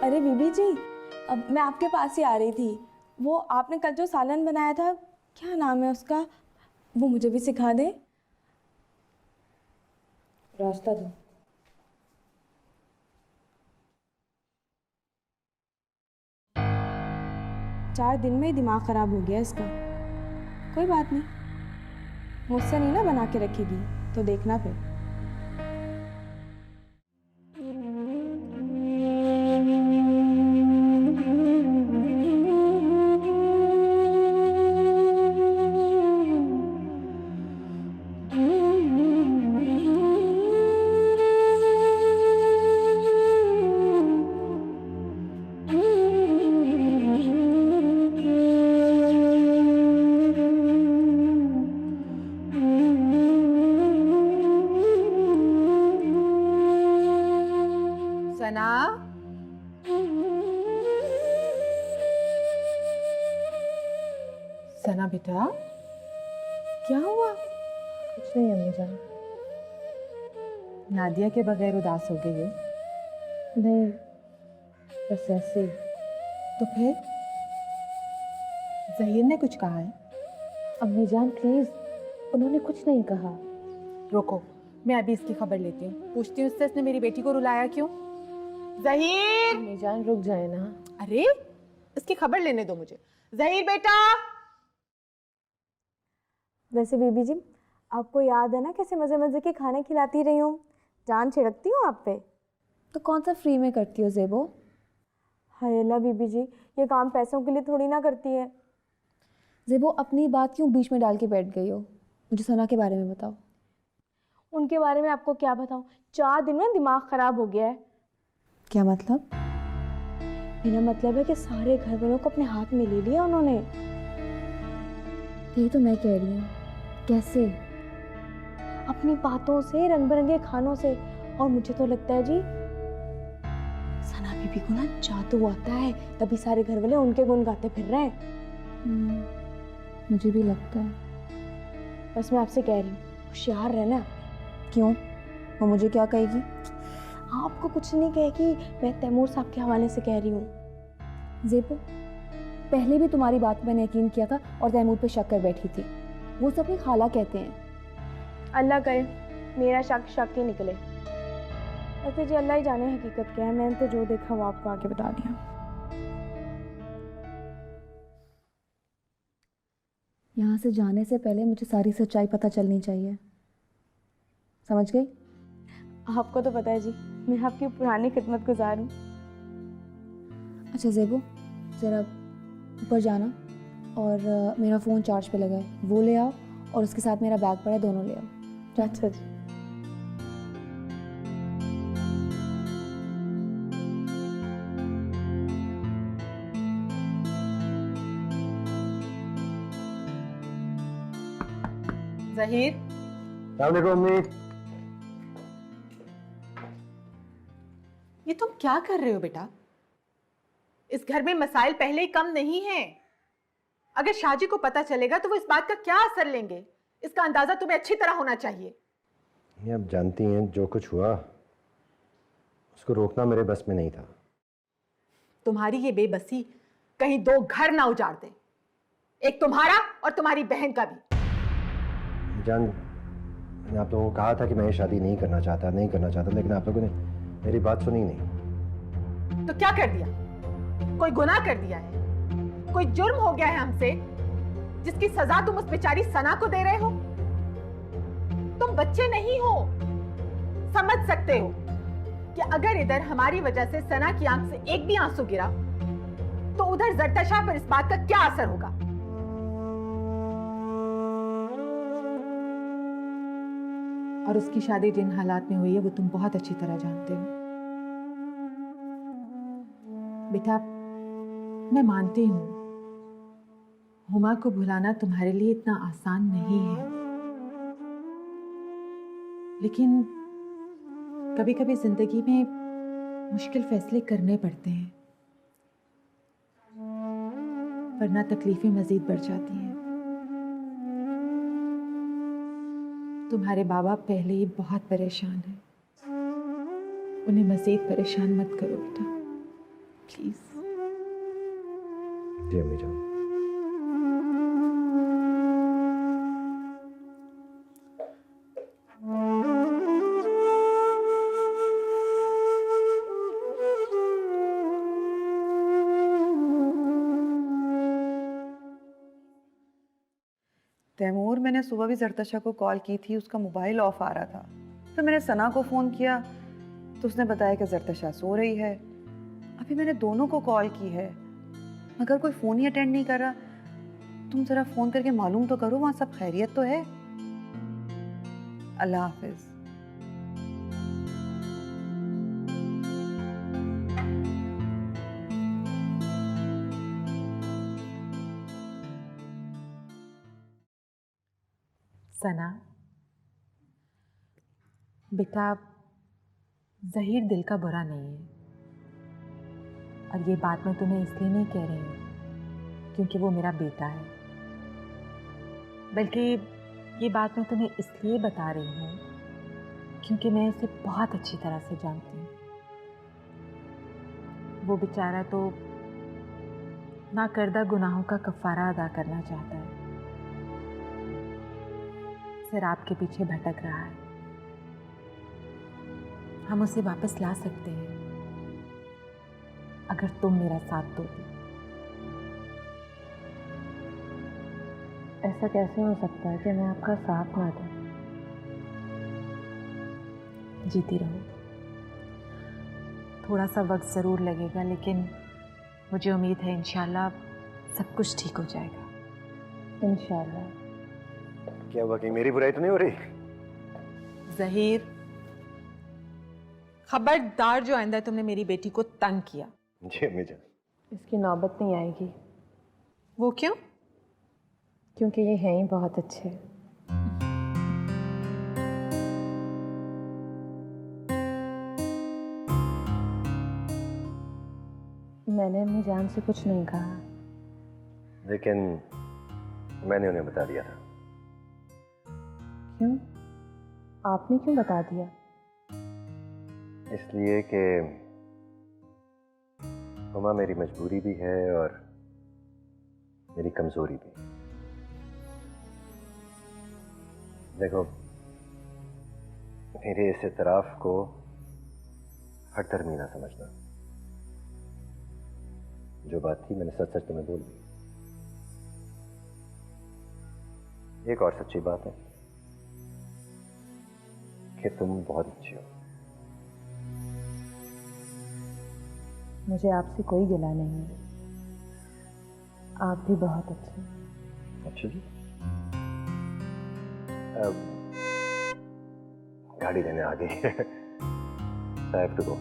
अरे बीबी जी, अब मैं आपके पास ही आ रही थी। वो आपने कल जो सालन बनाया था, क्या नाम है उसका, वो मुझे भी सिखा दे। रास्ता दो। चार दिन में ही दिमाग खराब हो गया इसका। कोई बात नहीं, मुझसे नहीं ना बना के रखेगी तो देखना फिर। सना, सना बेटा, क्या हुआ? कुछ नहीं अम्मी जान। नादिया के बगैर उदास हो गई हो? नहीं, बस ऐसे ही। तो फिर ज़हीर ने कुछ कहा है? अम्मी जान प्लीज, उन्होंने कुछ नहीं कहा। रोको, मैं अभी इसकी खबर लेती हूँ, पूछती हूँ उससे इसने मेरी बेटी को रुलाया क्यों। ज़हीर! अम्मी जान रुक जाए ना। अरे, इसकी खबर लेने दो मुझे। ज़हीर बेटा! वैसे बीबी जी, आपको याद है ना कैसे मज़े मज़े के खाने खिलाती रही हूँ, जान छिड़कती हूँ आप पे। तो कौन सा फ्री में करती हो ज़ेबो? हाय अल्लाह बीबी जी, ये काम पैसों के लिए थोड़ी ना करती है। ज़ेबो अपनी बात क्यों बीच में डाल के बैठ गई हो? मुझे सना के बारे में बताओ। उनके बारे में आपको क्या बताऊँ, 4 दिन में दिमाग खराब हो गया है। क्या मतलब? मेरा मतलब है कि सारे घर वालों को अपने हाथ में ले लिया उन्होंने। यही तो मैं कह रही हूँ, कैसे? अपनी बातों से, रंग बिरंगे खानों से। और मुझे तो लगता है जी, सना बीबी को ना जादू आता है, तभी सारे घर वाले उनके गुण गाते फिर रहे हैं। मुझे भी लगता है। बस मैं आपसे कह रही हूँ, होशियार रहना। क्यों? वो मुझे क्या कहेगी? आपको कुछ नहीं कहेगी, मैं तैमूर साहब के हवाले से कह रही हूँ। ज़ेबो, पहले भी तुम्हारी बात मैंने यकीन किया था और तैमूर पे शक कर बैठी थी। वो सब अपनी खाला कहते हैं। अल्लाह करे मेरा शक शक ही निकले। वैसे जी अल्लाह ही जाने हकीकत क्या है, मैंने तो जो देखा वो आपको आगे बता दिया। यहाँ से जाने से पहले मुझे सारी सच्चाई पता चलनी चाहिए, समझ गई? आपको तो पता है जी, मैं आपकी पुरानी खिदमत गुजार हूँ। अच्छा ज़ेबो, ज़रा ऊपर जाना और मेरा फ़ोन चार्ज पे लगा है वो ले आओ, और उसके साथ मेरा बैग पड़ा है, दोनों ले आओ। अच्छा जी। ज़हीर! अस्सलाम वालेकुम अम्मी। ये तुम क्या कर रहे हो बेटा? इस घर में मसाइल पहले ही कम नहीं हैं। अगर शाहजी को पता चलेगा तो वो इस बात का क्या असर लेंगे, इसका अंदाजा तुम्हें अच्छी तरह होना चाहिए। ये आप जानती हैं जो कुछ हुआ उसको रोकना मेरे बस में नहीं था। तुम्हारी ये बेबसी कहीं 2 घर ना उजाड़ दे, एक तुम्हारा और तुम्हारी बहन का भी। जान, मैंने आप लोगों को कहा था कि मैं ये शादी नहीं करना चाहता, लेकिन आप लोगों ने मेरी बात सुनी नहीं। तो क्या कर दिया? कोई गुनाह कर दिया है? कोई जुर्म हो गया है हमसे जिसकी सजा तुम उस बेचारी सना को दे रहे हो? तुम बच्चे नहीं हो, समझ सकते हो कि अगर इधर हमारी वजह से सना की आंख से एक भी आंसू गिरा तो उधर जरतशा पर इस बात का क्या असर होगा। और उसकी शादी जिन हालात में हुई है वो तुम बहुत अच्छी तरह जानते हो। बेटा, मैं मानती हूं हुमा को भुलाना तुम्हारे लिए इतना आसान नहीं है, लेकिन कभी कभी जिंदगी में मुश्किल फैसले करने पड़ते हैं, वरना तकलीफें मजीद बढ़ जाती हैं। तुम्हारे बाबा पहले ही बहुत परेशान हैं, उन्हें मजीद परेशान मत करो बेटा। प्लीज। जी अम्मी जान। तैमूर, मैंने सुबह भी जरतशा को कॉल की थी, उसका मोबाइल ऑफ आ रहा था। फिर मैंने सना को फ़ोन किया तो उसने बताया कि जरतशा सो रही है। अभी मैंने दोनों को कॉल की है मगर कोई फ़ोन ही अटेंड नहीं कर रहा। तुम ज़रा फ़ोन करके मालूम तो करो वहाँ सब खैरियत तो है। अल्लाह हाफिज़। सना बेटा, ज़हीर दिल का बुरा नहीं है, और ये बात मैं तुम्हें इसलिए नहीं कह रही हूँ क्योंकि वो मेरा बेटा है, बल्कि ये बात मैं तुम्हें इसलिए बता रही हूँ क्योंकि मैं उसे बहुत अच्छी तरह से जानती हूँ। वो बेचारा तो नाकर्दा गुनाहों का कफ़ारा अदा करना चाहता है, शराब के पीछे भटक रहा है। हम उसे वापस ला सकते हैं अगर तुम मेरा साथ दोगे। ऐसा कैसे हो सकता है कि मैं आपका साथ ना दूं? जीती रहो। थोड़ा सा वक्त ज़रूर लगेगा, लेकिन मुझे उम्मीद है इंशाल्लाह सब कुछ ठीक हो जाएगा। इंशाल्लाह। क्या हुआ, कहीं मेरी बुराई तो नहीं हो रही? ज़हीर, खबरदार जो आइंदा तुमने मेरी बेटी को तंग किया। जी अम्मी जान। इसकी नौबत नहीं आएगी। वो क्यों? क्योंकि ये हैं ही बहुत अच्छे। मैंने अम्मी जान से कुछ नहीं कहा, लेकिन मैंने उन्हें बता दिया था। क्यों? आपने क्यों बता दिया? इसलिए कि हुमा मेरी मजबूरी भी है और मेरी कमजोरी भी। देखो, मेरे इस इतराफ को हर तरमी ना समझना। जो बात थी मैंने सच सच तुम्हें बोल दी। एक और सच्ची बात है कि तुम बहुत अच्छी हो। मुझे आपसे कोई गिला नहीं है, आप भी बहुत अच्छे। अच्छा जी। अब गाड़ी लेने आ गई है। I have to go.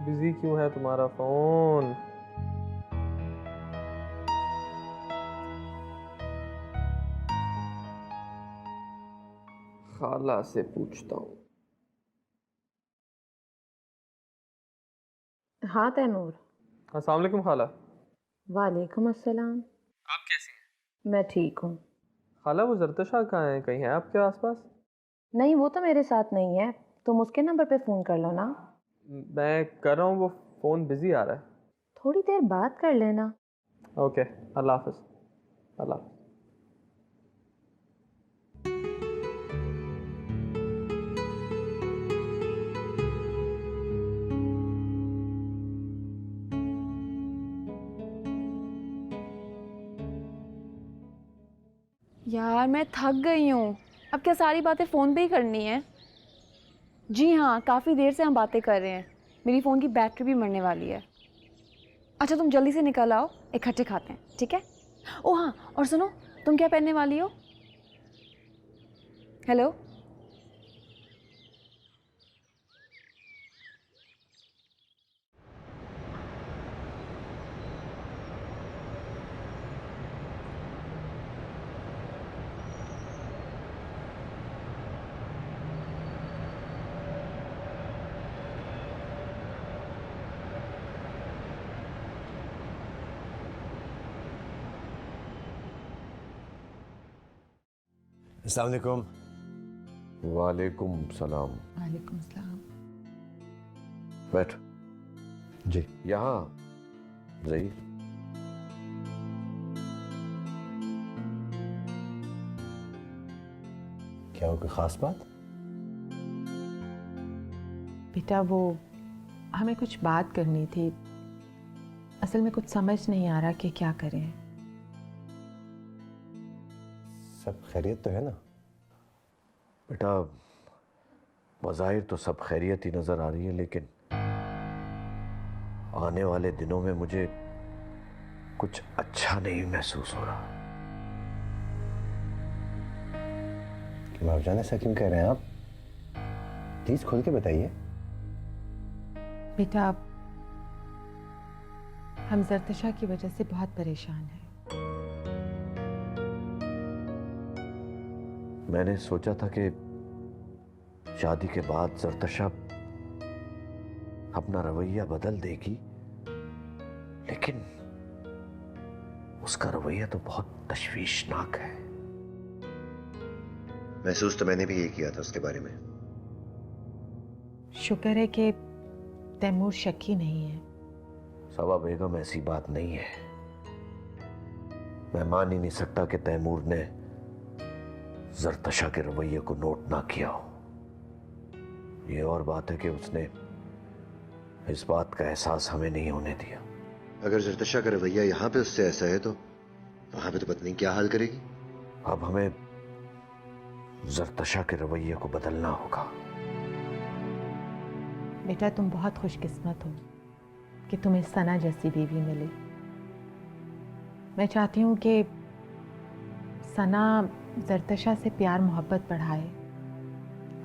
Busy क्यों है तुम्हारा फोन? खाला से पूछता हूँ। हाँ तैमूर। अस्सलाम वालेकुम खाला। वालेकुम अस्सलाम। आप कैसी हैं? मैं ठीक हूँ। खाला, वो जरतशा कहाँ है? कहीं है आपके आसपास? नहीं, वो तो मेरे साथ नहीं है, तुम उसके नंबर पे फ़ोन कर लो ना। मैं कर रहा हूँ, वो फ़ोन बिजी आ रहा है। थोड़ी देर बात कर लेना। ओके, अल्लाह हाफिज़। अल्लाह हाफिज़। यार मैं थक गई हूँ। अब क्या सारी बातें फ़ोन पे ही करनी है? जी हाँ, काफ़ी देर से हम बातें कर रहे हैं। मेरी फ़ोन की बैटरी भी मरने वाली है। अच्छा तुम जल्दी से निकल आओ, इकट्ठे खाते हैं, ठीक है? ओ हाँ, और सुनो, तुम क्या पहनने वाली हो? हेलो? अस्सलाम वालेकुम। वालेकुम सलाम। वालेकुम सलाम। बैठ। जी। यहाँ जही। क्या हो, कोई खास बात? बेटा वो हमें कुछ बात करनी थी, असल में कुछ समझ नहीं आ रहा कि क्या करें। सब खैरियत तो है ना? बेटा बज़ाहिर तो सब खैरियत ही नजर आ रही है, लेकिन आने वाले दिनों में मुझे कुछ अच्छा नहीं महसूस हो रहा। भाईजान ऐसा क्यों कह रहे हैं आप? प्लीज खुल के बताइए। बेटा हम जरतशा की वजह से बहुत परेशान हैं। मैंने सोचा था कि शादी के बाद जरतशा अपना रवैया बदल देगी, लेकिन उसका रवैया तो बहुत तशवीशनाक है। महसूस तो मैंने भी यही किया था उसके बारे में। शुक्र है कि तैमूर शकी नहीं है। सबा बेगम ऐसी बात नहीं है। मैं मान ही नहीं सकता कि तैमूर ने जरतशा के रवैये को नोट ना किया हो। ये और बात है कि उसने इस बात का एहसास हमें नहीं होने दिया। अगर जरतशा का रवैया यहाँ पे उससे ऐसा है तो वहां पे तो पत्नी क्या हाल करेगी? अब हमें जरतशा के रवैये को बदलना होगा। बेटा तुम बहुत खुशकिस्मत हो कि तुम्हें सना जैसी बीवी मिली। मैं चाहती हूँ कि सना जरतशा से प्यार मोहब्बत बढ़ाए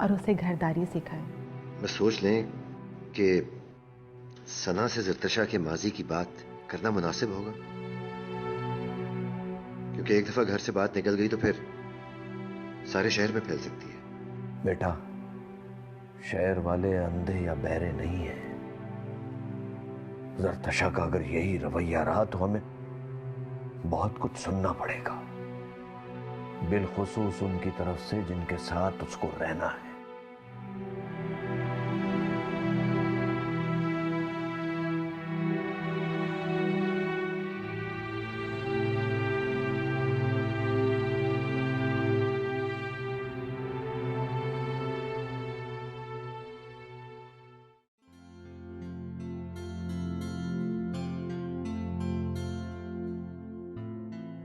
और उसे घरदारी सिखाए। बस सोच लें कि सना से जरतशा के माजी की बात करना मुनासिब होगा, क्योंकि एक दफा घर से बात निकल गई तो फिर सारे शहर में फैल सकती है। बेटा शहर वाले अंधे या बहरे नहीं हैं। जरतशा का अगर यही रवैया रहा तो हमें बहुत कुछ सुनना पड़ेगा, बिलखुसूस उनकी तरफ से जिनके साथ उसको रहना है।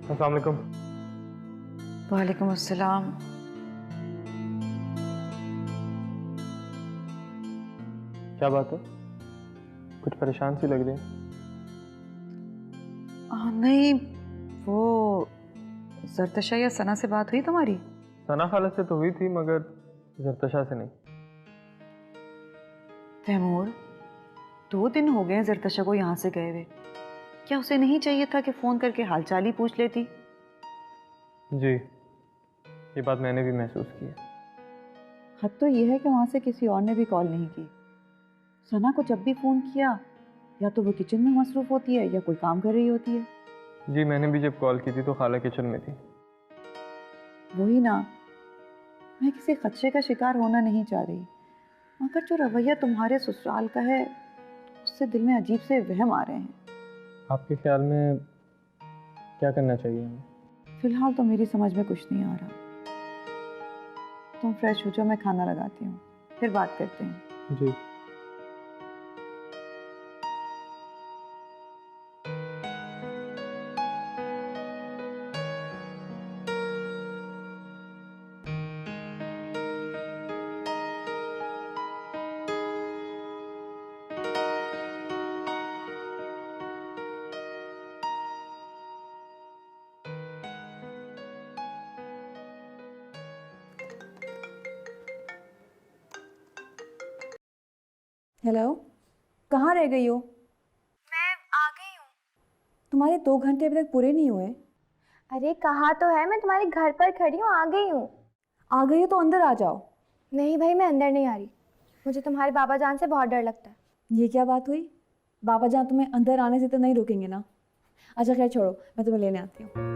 अस्सलाम वालेकुम। वालेकुम अस्सलाम। क्या बात है, कुछ परेशान सी लग रही है? नहीं, वो जरतशा या सना से बात हुई तुम्हारी? सना खाला से तो हुई थी मगर जरतशा से नहीं। तैमूर 2 दिन हो गए हैं जरतशा को यहाँ से गए हुए। क्या उसे नहीं चाहिए था कि फ़ोन करके हालचाल ही पूछ लेती? जी, ये बात मैंने भी महसूस की है। हद तो ये है कि वहाँ से किसी और ने भी कॉल नहीं की। सना को जब भी फ़ोन किया या तो वो किचन में मसरूफ़ होती है या कोई काम कर रही होती है। जी, मैंने भी जब कॉल की थी तो खाला किचन में थी। वही ना, मैं किसी खदशे का शिकार होना नहीं चाह रही, मगर जो रवैया तुम्हारे ससुराल का है उससे दिल में अजीब से वहम आ रहे हैं। आपके ख्याल में क्या करना चाहिए हमें? फिलहाल तो मेरी समझ में कुछ नहीं आ रहा। तुम फ्रेश हो जाओ, मैं खाना लगाती हूँ, फिर बात करते हैं। जी। हेलो, कहाँ रह गई हो? मैं आ गई हूँ। तुम्हारे 2 घंटे अभी तक पूरे नहीं हुए। अरे कहा तो है, मैं तुम्हारे घर पर खड़ी हूँ, आ गई हूँ। आ गई हो तो अंदर आ जाओ। नहीं भाई, मैं अंदर नहीं आ रही। मुझे तुम्हारे बाबा जान से बहुत डर लगता है। ये क्या बात हुई? बाबा जान तुम्हें अंदर आने से तो नहीं रोकेंगे ना? अच्छा खैर छोड़ो, मैं तुम्हें लेने आती हूँ।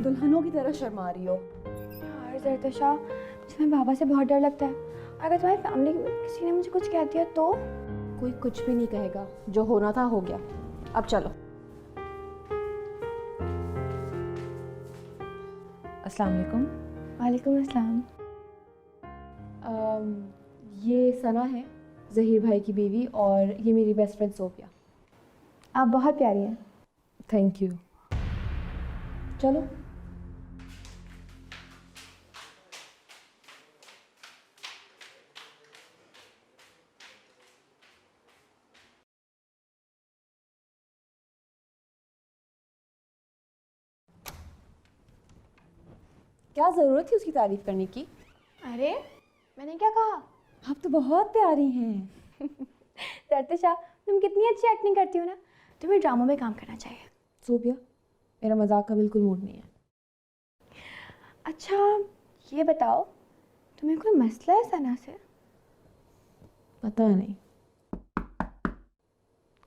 दुल्हनों की तरह शर्मा रही हो। यार जरतशा, मुझे मेरे बाबा से बहुत डर लगता है। अगर तुम्हारी फैमिली में किसी ने मुझे कुछ कह दिया तो? कोई कुछ भी नहीं कहेगा, जो होना था हो गया। अब चलो। अस्सलाम वालेकुम। वालेकुम अस्सलाम। ये सना है, ज़हीर भाई की बीवी, और ये मेरी बेस्ट फ्रेंड सोफिया। आप बहुत प्यारी हैं। Thank you. चलो। क्या ज़रूरत थी उसकी तारीफ करने की? अरे मैंने क्या कहा? आप तो बहुत प्यारी हैं। जरतशा, तुम कितनी अच्छी एक्टिंग करती हो ना। तुम्हें ड्रामों में काम करना चाहिए। सोफिया, मेरा मजाक का बिल्कुल मूड नहीं है। अच्छा ये बताओ, तुम्हें कोई मसला है सना से? पता नहीं।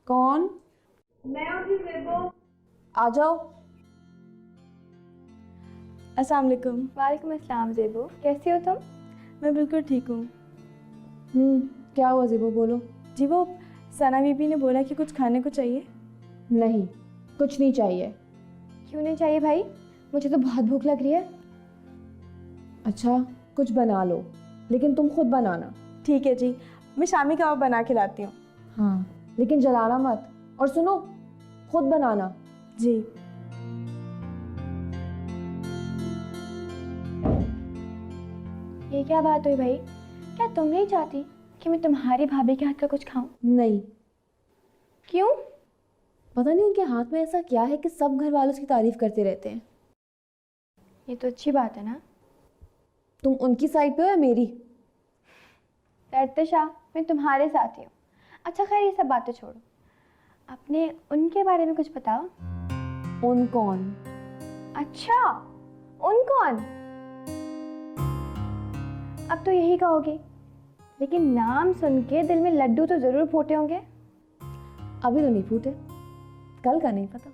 कौन? मैं हूँ ज़ेबो। आ जाओ। अस्सलाम वालेकुम। वालेकुम अस्सलाम ज़ेबो, कैसी हो तुम? मैं बिल्कुल ठीक हूँ। क्या हुआ ज़ेबो, बोलो। जी वो सना बीबी ने बोला कि कुछ खाने को चाहिए। नहीं, कुछ नहीं चाहिए। क्यों नहीं चाहिए भाई? मुझे तो बहुत भूख लग रही है। अच्छा, कुछ बना लो, लेकिन तुम खुद बनाना। ठीक है जी, मैं शामी कबाब बना के लाती हूँ। हाँ, लेकिन जलाना मत। और सुनो, खुद बनाना। जी। ये क्या बात हुई भाई? क्या तुम नहीं चाहती कि मैं तुम्हारी भाभी के हाथ का कुछ खाऊं? नहीं, क्यों? पता नहीं उनके हाथ में ऐसा क्या है कि सब घर वालों उसकी तारीफ करते रहते हैं। ये तो अच्छी बात है ना। तुम उनकी साइड पे हो या मेरी? जरतशा, मैं तुम्हारे साथ ही हूँ। अच्छा खैर ये सब बातें छोड़ो, अपने उनके बारे में कुछ बताओ। उन कौन? अच्छा, उन कौन? अब तो यही कहोगे, लेकिन नाम सुन के दिल में लड्डू तो जरूर फूटे होंगे। अभी तो नहीं फूटे, कल का नहीं पता।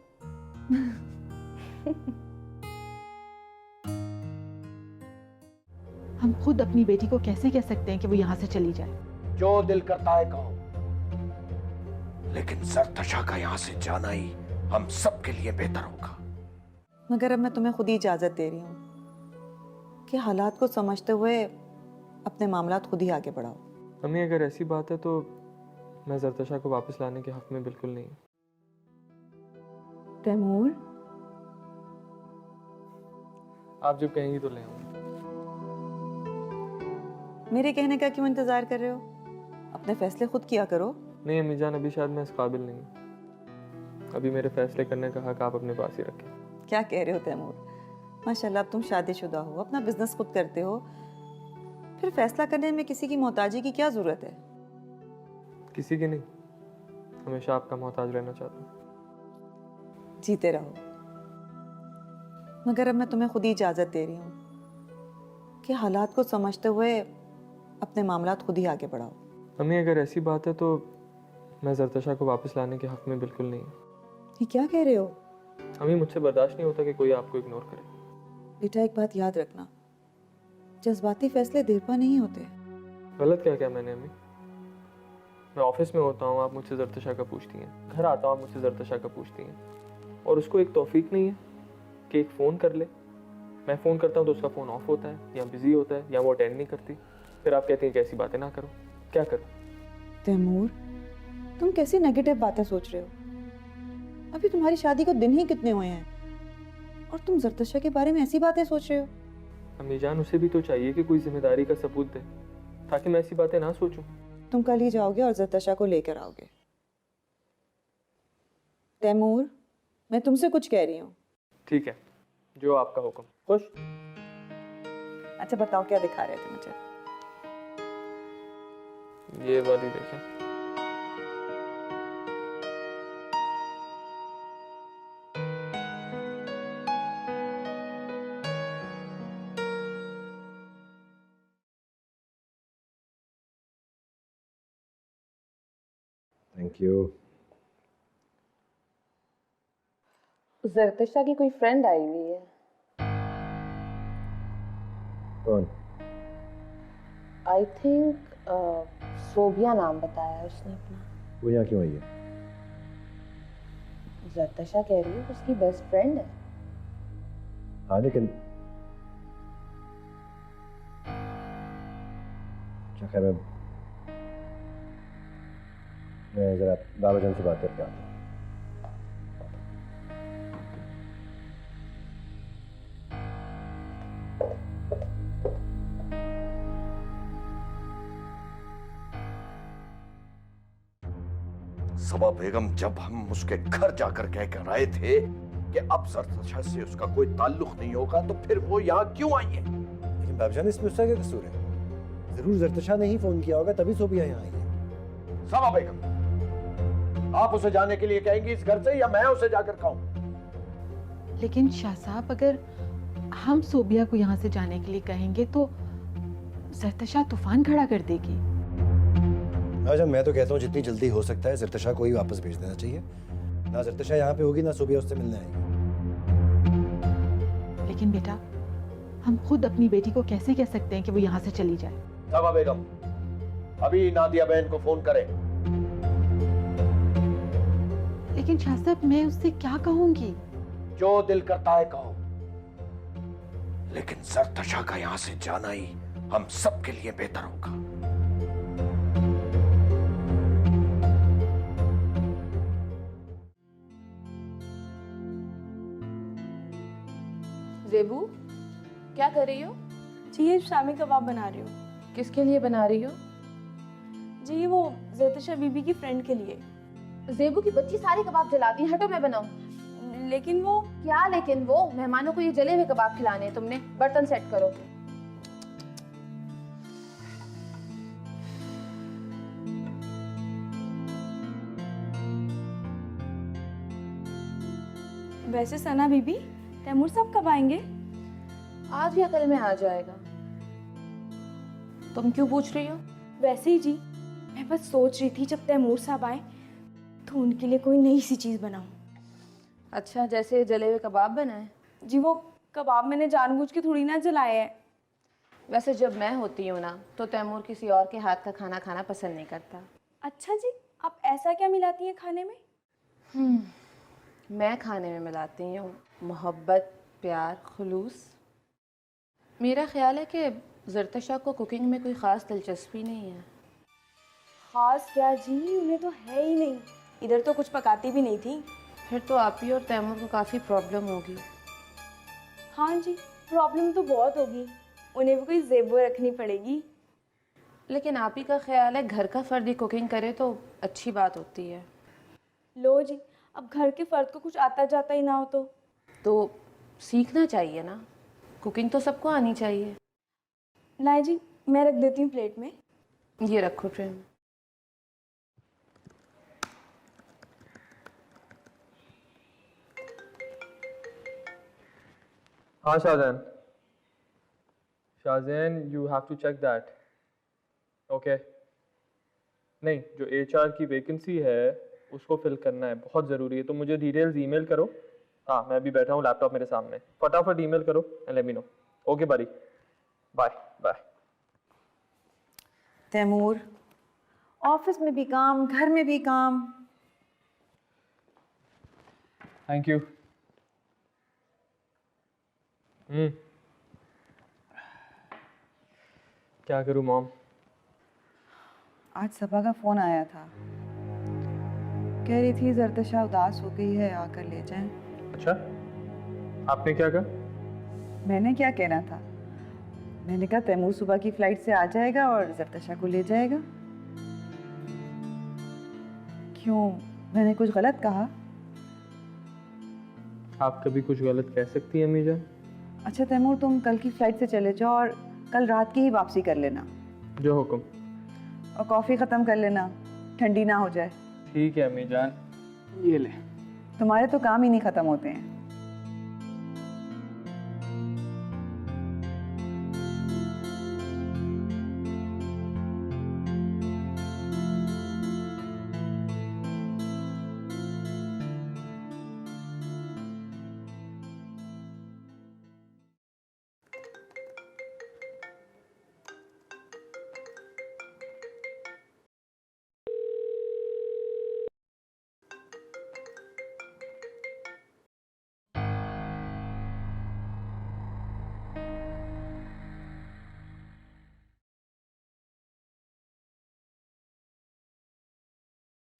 हम खुद अपनी बेटी को कैसे कह सकते हैं कि वो यहाँ से चली जाए? जो दिल करता है कहो, लेकिन जरतशा का यहाँ से जाना ही हम सबके लिए बेहतर होगा। मगर अब मैं तुम्हें खुद ही इजाज़त दे रही हूँ कि हालात को समझते हुए अपने मामलात खुद ही आगे बढ़ाओ। अम्मी, अगर ऐसी बात है तो मैं जरतशा को वापस लाने के हक में बिल्कुल नहीं। तैमूर, आप जब कहेंगी तो ले आऊँगा। मेरे कहने का क्यों इंतज़ार कर रहे हो? अपने फैसले खुद किया करो। नहीं अम्मी जान, अभी शायद मैं इस काबिल नहीं। अभी मेरे फैसले करने का हक आप अपने पास ही रखें। क्या कह रहे हो तैमूर? माशाल्लाह अब तुम शादीशुदा हो, अपना बिजनेस खुद करते हो, फिर फैसला करने में किसी की मोहताजी की क्या ज़रूरत है? किसी की नहीं, हमेशा आपका मोहताज रहना चाहता हूँ। जीते रहो। मगर अब मैं तुम्हें खुद ही इजाज़त दे रही हूँ कि हालात को समझते हुए अपने मामलात खुद ही आगे बढ़ाओ। अम्मी, अगर ऐसी बात है तो मैं जरतशा को वापस लाने के हक में बिल्कुल नहीं। ये क्या कह रहे हो? अम्मी, मुझसे बर्दाश्त नहीं होता कि कोई आपको इग्नोर करे। बेटा एक बात याद रखना, जज्बाती फैसले देर पा नहीं होते। गलत क्या क्या मैंने अम्मी? मैं ऑफिस में होता हूँ, आप मुझसे जरतशा का पूछती हैं। घर आता हूँ, आप मुझसे जरतशा का पूछती हैं। और उसको एक तौफीक नहीं है कि एक फ़ोन कर ले। मैं फ़ोन करता हूँ तो उसका फ़ोन ऑफ होता है, या बिज़ी होता है, या वो अटेंड नहीं करती। फिर आप कहती हैं कि ऐसी बातें ना करो। क्या करूँ? तैमूर, तुम कैसी नेगेटिव बातें सोच रहे हो? अभी तुम्हारी शादी को दिन ही कितने हुए हैं और तुम जरतशा के बारे में ऐसी बातें सोच रहे हो? अम्मी जान, उसे भी तो चाहिए कि कोई जिम्मेदारी का सबूत दे, ताकि मैं ऐसी बातें ना सोचूं। तुम कल ही जाओगे और जरतशा को लेकर आओगे। तैमूर, मैं तुमसे कुछ कह रही हूँ। ठीक है, जो आपका हुक्म। खुश? अच्छा बताओ क्या दिखा रहे थे मुझे? ये वाली देखें। Thank you. जरतशा की कोई फ्रेंड आई हुई है। कौन? आई थिंक सोबिया नाम बताया है उसने अपना। वो यहाँ क्यों आई है? जरतशा कह रही है उसकी बेस्ट फ्रेंड है। हाँ लेकिन अच्छा खैर, मैं जरा बाबा जान से बात करके आता हूँ। सबा बेगम जब हम उसके घर जाकर कह कर आए थे कि अब जरतशा से उसका कोई ताल्लुक नहीं होगा, तो फिर वो यहाँ क्यों आई है? लेकिन बाबा जान, इसमें उसका क्या कसूर है? जरूर जरतशा ने ही फोन किया होगा, तभी सोबिया यहाँ आई है। सबा बेगम, आप उसे जाने के लिए कहेंगी इस घर से, या मैं उसे जाकर कहूँ? लेकिन शाह साहब, अगर हम सोबिया को यहाँ से जाने के लिए कहेंगे तो जरतशा तूफान खड़ा कर देगी। अच्छा, मैं तो कहता हूँ जितनी जल्दी हो सकता है जरतशा को ही वापस भेज देना चाहिए। ना जरतशा यहाँ पे होगी, ना सोबिया उससे मिलने आएगी। लेकिन बेटा, हम खुद अपनी बेटी को कैसे कह सकते हैं कि वो यहाँ से चली जाए? सबा बेगम, अभी नादिया बहन को फोन करें। लेकिन शाह साहब, मैं उससे क्या कहूंगी? जो दिल करता है कहो, लेकिन जरतशा का यहाँ से जाना ही हम सबके लिए बेहतर होगा। जेबू, क्या कर रही हो? जी ये शामी कबाब बना रही हूँ। किसके लिए बना रही हो? जी वो जरतशा बीबी की फ्रेंड के लिए। जेबू की बच्ची सारे कबाब जलाती है, हटो मैं बनाऊं। लेकिन वो क्या लेकिन वो? मेहमानों को ये जले हुए कबाब खिलाने हैं तुमने। बर्तन सेट करो। वैसे सना बीबी, तैमूर साहब कब आएंगे? आज या कल में आ जाएगा। तुम क्यों पूछ रही हो? वैसे ही जी, मैं बस सोच रही थी जब तैमूर साहब आए तो उनके लिए कोई नई सी चीज़ बनाऊं। अच्छा, जैसे जले हुए कबाब बनाए? जी वो कबाब मैंने जानबूझ के थोड़ी ना जलाए हैं। वैसे जब मैं होती हूँ ना, तो तैमूर किसी और के हाथ का खाना खाना पसंद नहीं करता। अच्छा जी, आप ऐसा क्या मिलाती हैं खाने में? मैं खाने में मिलाती हूँ मोहब्बत, प्यार, खुलूस। मेरा ख्याल है कि जरतशा को कुकिंग में कोई ख़ास दिलचस्पी नहीं है। खास क्या जी, उन्हें तो है ही नहीं। इधर तो कुछ पकाती भी नहीं थी। फिर तो आप ही और तैमूर को काफ़ी प्रॉब्लम होगी। हाँ जी, प्रॉब्लम तो बहुत होगी। उन्हें भी कोई ज़ेबो रखनी पड़ेगी। लेकिन आप ही का ख्याल है घर का फ़र्द ही कुकिंग करे तो अच्छी बात होती है। लो जी, अब घर के फर्द को कुछ आता जाता ही ना हो तो सीखना चाहिए ना, कुकिंग तो सबको आनी चाहिए। लाए जी, मैं रख देती हूँ प्लेट में। ये रखो ट्रे में। हाँ Shahjahan, Shahjahan you have to check that. Okay, नहीं, जो एचआर की वैकेंसी है उसको फिल करना है, बहुत ज़रूरी है। तो मुझे डिटेल्स ईमेल करो। हाँ, मैं अभी बैठा हूँ, लैपटॉप मेरे सामने, फटाफट ईमेल करो and let me know. Okay buddy, bye bye. Taimur, office में भी काम, घर में भी काम। Thank you. क्या करूँ मॉम? आज सबा का फोन आया था, कह रही थी जरतशा उदास हो गई है, आकर ले जाएं। अच्छा, आपने क्या कहा? मैंने क्या कहना था, मैंने कहा तैमूर सुबह की फ्लाइट से आ जाएगा और जरतशा को ले जाएगा। क्यों, मैंने कुछ गलत कहा? आप कभी कुछ गलत कह सकती हैं अम्मी जान? अच्छा तैमूर, तुम कल की फ्लाइट से चले जाओ और कल रात की ही वापसी कर लेना। जो हुक्म। और कॉफ़ी ख़त्म कर लेना, ठंडी ना हो जाए। ठीक है अम्मी जान, ये ले। तुम्हारे तो काम ही नहीं ख़त्म होते हैं।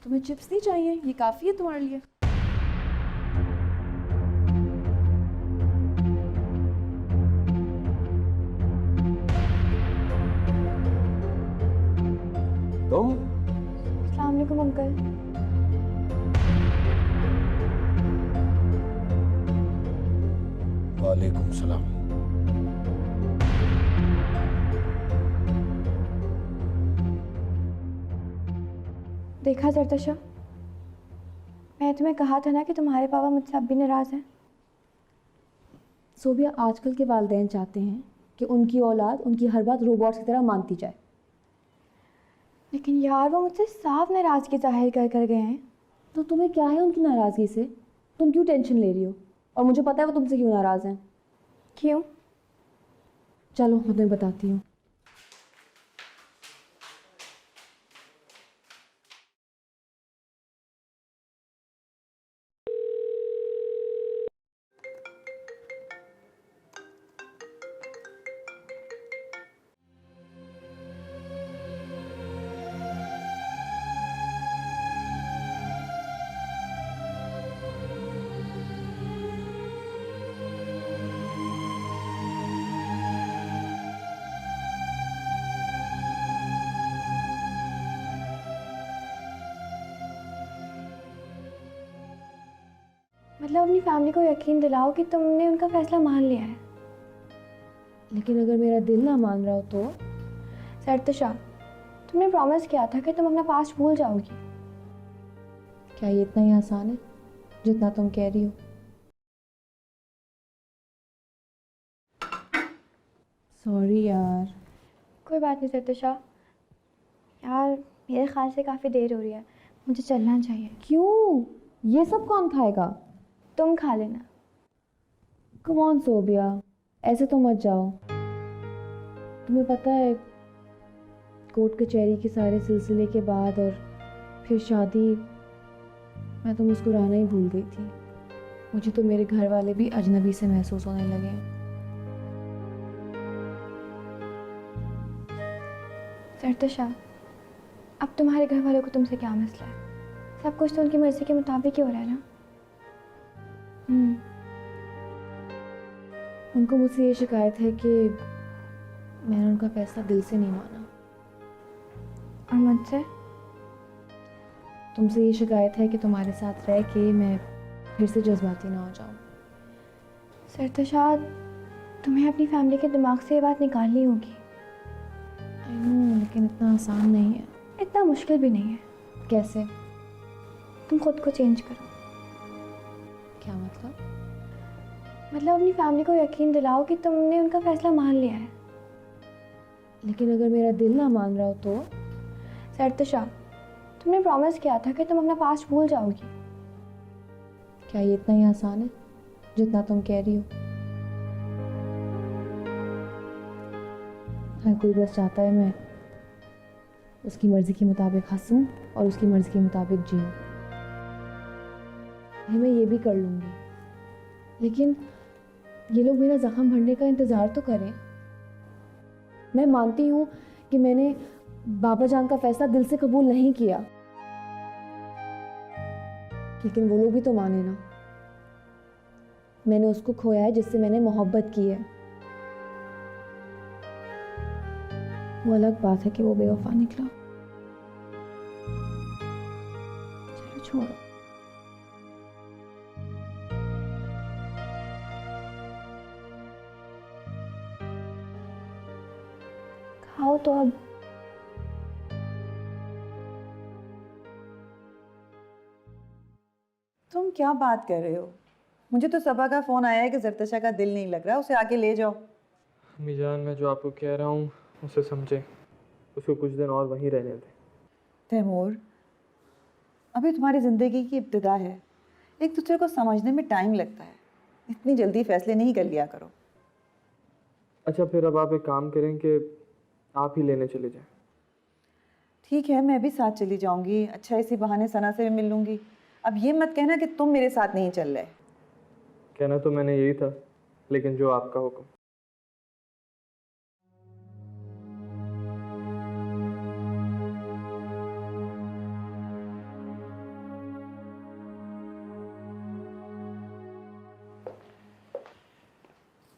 तुम्हें चिप्स नहीं चाहिए? ये काफ़ी है तुम्हारे लिए। तुम अस्सलाम वालेकुम अंकल। वालेकुम सलाम। देखा जरतशा, मैं तुम्हें कहा था ना कि तुम्हारे पापा मुझसे अब भी नाराज़ हैं। सोबिया, आजकल के वालिदैन चाहते हैं कि उनकी औलाद उनकी हर बात रोबोट्स की तरह मानती जाए। लेकिन यार वो मुझसे साफ नाराज़गी जाहिर कर कर गए हैं। तो तुम्हें क्या है उनकी नाराज़गी से? तुम क्यों टेंशन ले रही हो? और मुझे पता है वो तुमसे क्यों नाराज़ हैं। क्यों? चलो मैं तुम्हें बताती हूँ। मतलब अपनी फैमिली को यकीन दिलाओ कि तुमने उनका फैसला मान लिया है। लेकिन अगर मेरा दिल ना मान रहा हो तो? सरतशा, तुमने प्रॉमिस किया था कि तुम अपना पास्ट भूल जाओगी। क्या ये इतना ही आसान है जितना तुम कह रही हो? सॉरी यार। कोई बात नहीं सरतशा। यार मेरे ख्याल से काफ़ी देर हो रही है, मुझे चलना चाहिए। क्यों? ये सब कौन खाएगा? तुम खा लेना। कम ऑन सोबिया, ऐसे तो मत जाओ। तुम्हें पता है कोर्ट कचहरी के सारे सिलसिले के बाद और फिर शादी, मैं तो मुस्कुराना ही भूल गई थी। मुझे तो मेरे घर वाले भी अजनबी से महसूस होने लगे हैं। सरतशा, अब तुम्हारे घर वालों को तुमसे क्या मसला है? सब कुछ तो उनकी मर्जी के मुताबिक ही हो रहा है ना। उनको मुझसे ये शिकायत है कि मैंने उनका फैसला दिल से नहीं माना। और मुझसे? तुमसे ये शिकायत है कि तुम्हारे साथ रह के मैं फिर से जज्बाती ना हो जाऊं। सरतशा, तुम्हें अपनी फैमिली के दिमाग से ये बात निकालनी होगी। आई नो, लेकिन इतना आसान नहीं है। इतना मुश्किल भी नहीं है। कैसे? तुम खुद को चेंज करो। क्या मतलब? मतलब अपनी फैमिली को यकीन दिलाओ कि तुमने उनका फैसला मान लिया है। लेकिन अगर मेरा दिल ना मान रहा हो तो? सरतशा, तुमने प्रॉमिस किया था कि तुम अपना पास्ट भूल जाओगी। क्या ये इतना ही आसान है जितना तुम कह रही हो? हर कोई बस चाहता है मैं उसकी मर्जी के मुताबिक हंसूं और उसकी मर्जी के मुताबिक जीऊं। मैं ये भी कर लूंगी, लेकिन ये लोग मेरा जख्म भरने का इंतज़ार तो करें। मैं मानती हूँ कि मैंने बाबा जान का फैसला दिल से कबूल नहीं किया, लेकिन वो लोग भी तो माने ना। मैंने उसको खोया है जिससे मैंने मोहब्बत की है। वो अलग बात है कि वो बेवफा निकला। चलो छोड़ो। खाओ तो अब। तुम क्या बात कर रहे हो? मुझे तो सबा का फ़ोन आया है कि जरतशा का दिल नहीं लग रहा, उसे आके ले जाओ। अम्मी जान, मैं जो आपको कह रहा हूँ उसे समझे, उसको कुछ दिन और वहीं रहने दें। तैमूर, अभी तुम्हारी ज़िंदगी की इब्तिदा है, एक दूसरे को समझने में टाइम लगता है। इतनी जल्दी फैसले नहीं कर लिया करो। अच्छा, फिर अब आप एक काम करें कि आप ही लेने चले जाएं। ठीक है, मैं भी साथ चली जाऊंगी। अच्छा, इसी बहाने सना से भी मिल लूंगी। अब ये मत कहना कि तुम मेरे साथ नहीं चल रहे। कहना तो मैंने यही था, लेकिन जो आपका हुक्म।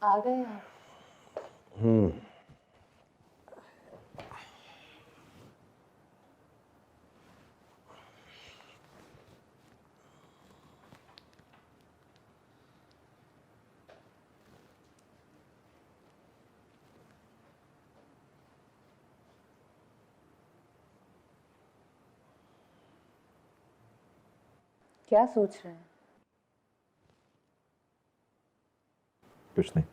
आ गए आप? क्या सोच रहे हैं? कुछ नहीं।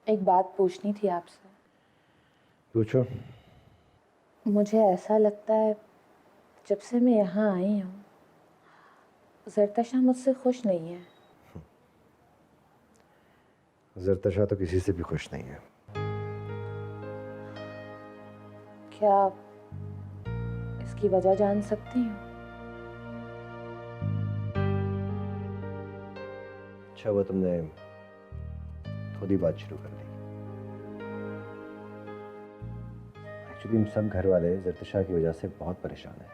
एक बात पूछनी थी आपसे। पूछो। मुझे ऐसा लगता है जब से मैं यहाँ आई हूँ ज़रतशा मुझसे खुश नहीं है। ज़रतशा तो किसी से भी खुश नहीं है। क्या इसकी वजह जान सकती हूँ? अच्छा वो तुमने खुद ही बात शुरू कर दी। एक्चुअली हम सब घर वाले ज़रतशा की वजह से बहुत परेशान हैं,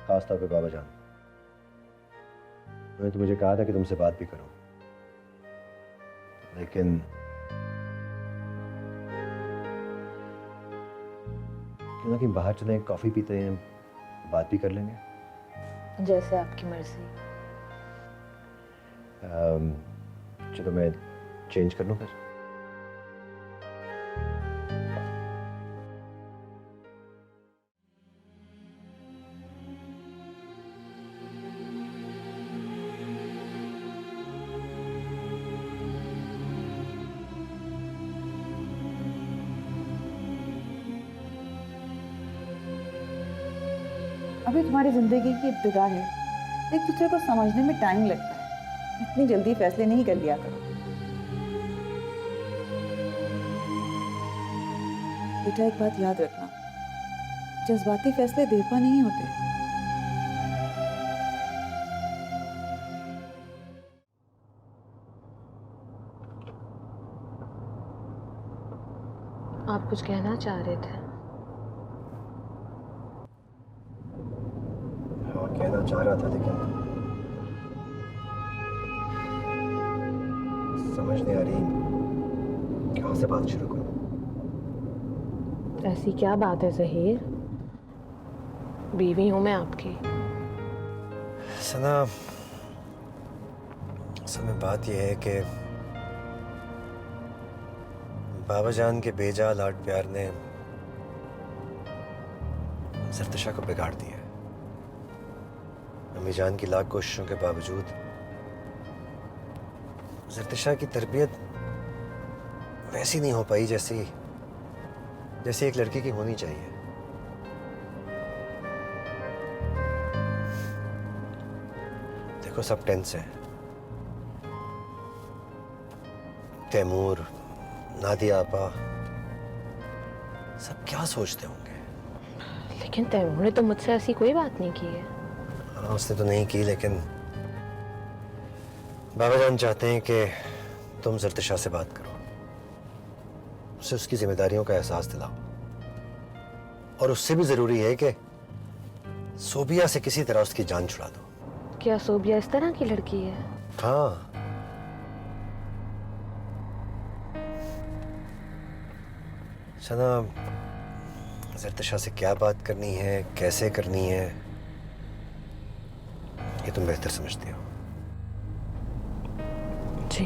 खासतौर पे बाबा जान। मैंने तो मुझे कहा था कि तुमसे बात भी करूं, लेकिन क्यों ना कि बाहर चलें, कॉफ़ी पीते हैं, बात भी कर लेंगे। जैसे आपकी मर्जी। चलो मैं चेंज कर लूँ फिर। अभी तुम्हारी जिंदगी की इब्तिदा है, एक दूसरे को समझने में टाइम लगता है। इतनी जल्दी फैसले नहीं कर लिया करो। बेटा एक बात याद रखना, जज्बाती फैसले देरपा नहीं होते। आप कुछ कहना चाह रहे थे? हाँ कहना चाह रहा था, लेकिन समझ नहीं आ रही कहाँ से बात शुरू करूं। ऐसी क्या बात है ज़हीर? बीवी हूँ मैं आपकी। सना, असल में बात यह है कि बाबा जान के बेजा लाड प्यार ने ज़रतशा को बिगाड़ दिया है। अम्मी जान की लाख कोशिशों के बावजूद ज़रतशा की तरबियत वैसी नहीं हो पाई जैसी एक लड़की की होनी चाहिए। देखो सब टेंस हैं, तैमूर, नादिया आपा, सब क्या सोचते होंगे। लेकिन तैमूर ने तो मुझसे ऐसी कोई बात नहीं की है। हाँ उसने तो नहीं की, लेकिन बाबा जान चाहते हैं कि तुम ज़रतशा से बात करो, उसे उसकी जिम्मेदारियों का एहसास दिलाओ, और उससे भी जरूरी है कि सोबिया से किसी तरह उसकी जान छुड़ा दो। क्या सोबिया इस तरह की लड़की है? हाँ, सना, ज़रतशा से क्या बात करनी है, कैसे करनी है, ये तुम बेहतर समझती हो। जी।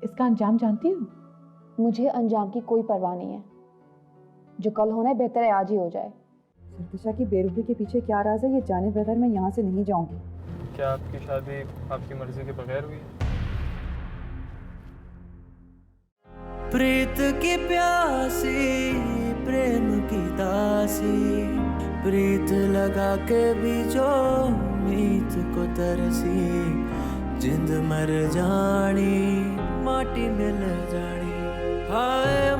इसका अंजाम जानती हो? मुझे अंजाम की कोई परवाह नहीं है। जो कल होना है बेहतर है आज ही हो जाए। ज़रतशा की बेरुखी के पीछे क्या राज है, ये जाने बगैर मैं यहाँ से नहीं जाऊंगी। क्या आपकी शादी आपकी मर्जी के बगैर हुई है? प्रीत की प्यासी, प्रेम की दासी, प्रीत लगा के भी जो मीत को तरसी, जिंद मर जानी माटी मिल जानी। हाय